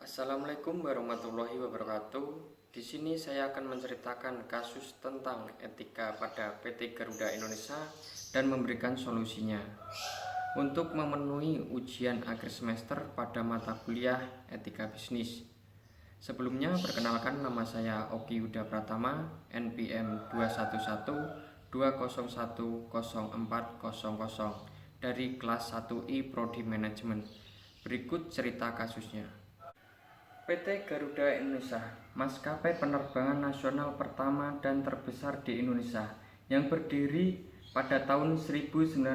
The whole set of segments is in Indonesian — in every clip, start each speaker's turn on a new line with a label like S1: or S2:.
S1: Assalamualaikum warahmatullahi wabarakatuh. Di sini saya akan menceritakan kasus tentang etika pada PT Garuda Indonesia dan memberikan solusinya. Untuk memenuhi ujian akhir semester pada mata kuliah Etika Bisnis. Sebelumnya perkenalkan, nama saya Oki Yuda Pratama, NPM 21120104000 dari kelas 1I Prodi Manajemen. Berikut cerita kasusnya. PT Garuda Indonesia, maskapai penerbangan nasional pertama dan terbesar di Indonesia yang berdiri pada tahun 1949.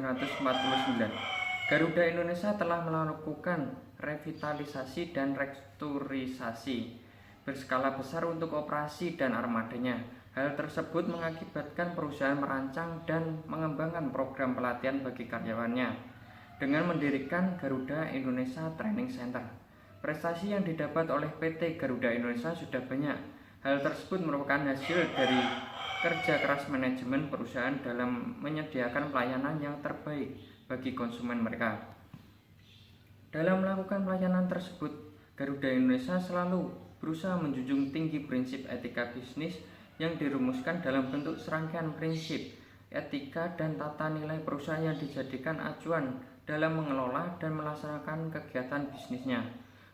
S1: Garuda Indonesia telah melakukan revitalisasi dan restrukturisasi berskala besar untuk operasi dan armadanya. Hal tersebut mengakibatkan perusahaan merancang dan mengembangkan program pelatihan bagi karyawannya dengan mendirikan Garuda Indonesia Training Center. Prestasi yang didapat oleh PT Garuda Indonesia sudah banyak. Hal tersebut merupakan hasil dari kerja keras manajemen perusahaan dalam menyediakan pelayanan yang terbaik bagi konsumen mereka. Dalam melakukan pelayanan tersebut, Garuda Indonesia selalu berusaha menjunjung tinggi prinsip etika bisnis yang dirumuskan dalam bentuk serangkaian prinsip, etika, dan tata nilai perusahaan yang dijadikan acuan dalam mengelola dan melaksanakan kegiatan bisnisnya.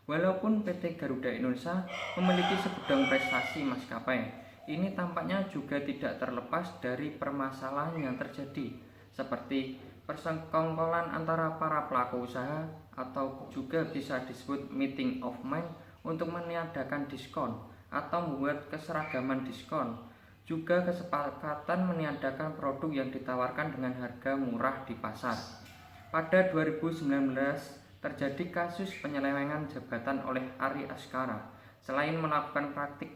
S1: Walaupun PT Garuda Indonesia memiliki segudang prestasi maskapai, ini tampaknya juga tidak terlepas dari permasalahan yang terjadi, seperti persekongkolan antara para pelaku usaha atau juga bisa disebut meeting of mind untuk meniadakan diskon atau membuat keseragaman diskon, juga kesepakatan meniadakan produk yang ditawarkan dengan harga murah di pasar. Pada 2019 terjadi kasus penyelewengan jabatan oleh Ari Askara. Selain melakukan praktik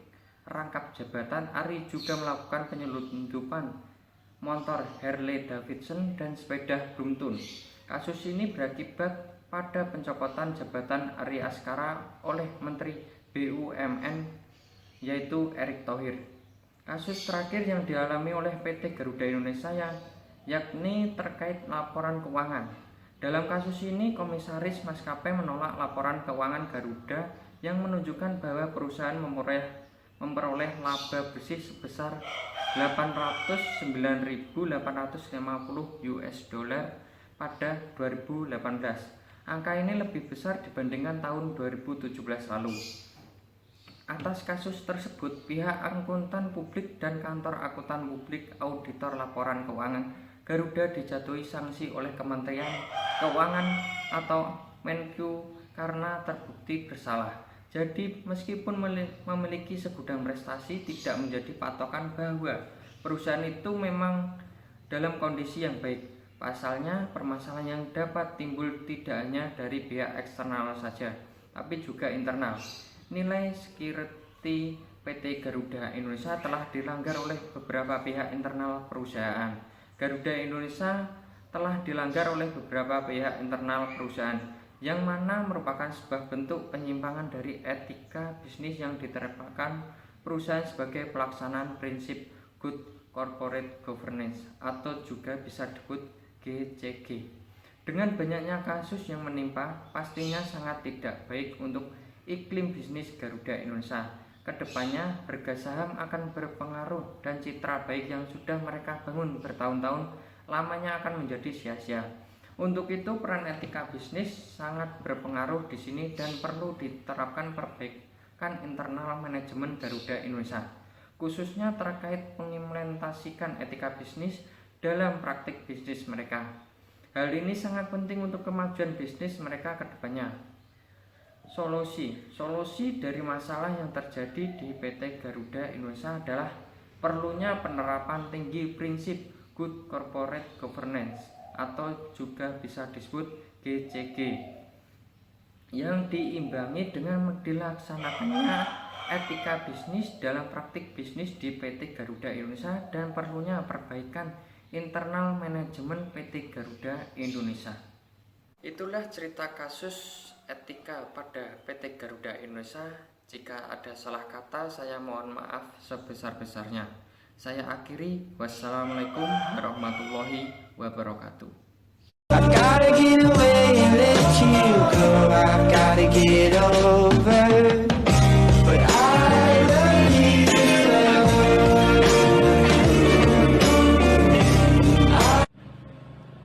S1: rangkap jabatan, Ari juga melakukan penyelundupan motor Harley Davidson dan sepeda Brompton. Kasus ini berakibat pada pencopotan jabatan Ari Askara oleh Menteri BUMN yaitu Erick Thohir. Kasus terakhir yang dialami oleh PT Garuda Indonesia yakni terkait laporan keuangan. Dalam kasus ini, komisaris maskapai menolak laporan keuangan Garuda yang menunjukkan bahwa perusahaan memperoleh laba bersih sebesar 809.850 US dollar pada 2018. Angka ini lebih besar dibandingkan tahun 2017 lalu. Atas kasus tersebut, pihak akuntan publik dan kantor akuntan publik auditor laporan keuangan Garuda dijatuhi sanksi oleh Kementerian Keuangan atau Menq karena terbukti bersalah. Jadi meskipun memiliki segudang prestasi, tidak menjadi patokan bahwa perusahaan itu memang dalam kondisi yang baik. Pasalnya, permasalahan yang dapat timbul tidak hanya dari pihak eksternal saja, tapi juga internal. Nilai security PT Garuda Indonesia telah dilanggar oleh beberapa pihak internal perusahaan. Garuda Indonesia telah dilanggar oleh beberapa pihak internal perusahaan, yang mana merupakan sebuah bentuk penyimpangan dari etika bisnis yang diterapkan perusahaan sebagai pelaksanaan prinsip Good Corporate Governance atau juga bisa disebut GCG. Dengan banyaknya kasus yang menimpa, pastinya sangat tidak baik untuk iklim bisnis Garuda Indonesia. Kedepannya, harga saham akan berpengaruh dan citra baik yang sudah mereka bangun bertahun-tahun lamanya akan menjadi sia-sia. Untuk itu, peran etika bisnis sangat berpengaruh di sini dan perlu diterapkan perbaikan internal manajemen Garuda Indonesia, khususnya terkait mengimplementasikan etika bisnis dalam praktik bisnis mereka. Hal ini sangat penting untuk kemajuan bisnis mereka ke depannya. Solusi dari masalah yang terjadi di PT Garuda Indonesia adalah perlunya penerapan tinggi prinsip Good Corporate Governance atau juga bisa disebut GCG yang diimbangi dengan dilaksanakannya etika bisnis dalam praktik bisnis di PT Garuda Indonesia dan perlunya perbaikan internal manajemen PT Garuda Indonesia. Itulah cerita kasus etika pada PT Garuda Indonesia. Jika ada salah kata, saya mohon maaf sebesar-besarnya. Saya akhiri. Wassalamualaikum warahmatullahi wabarakatuh.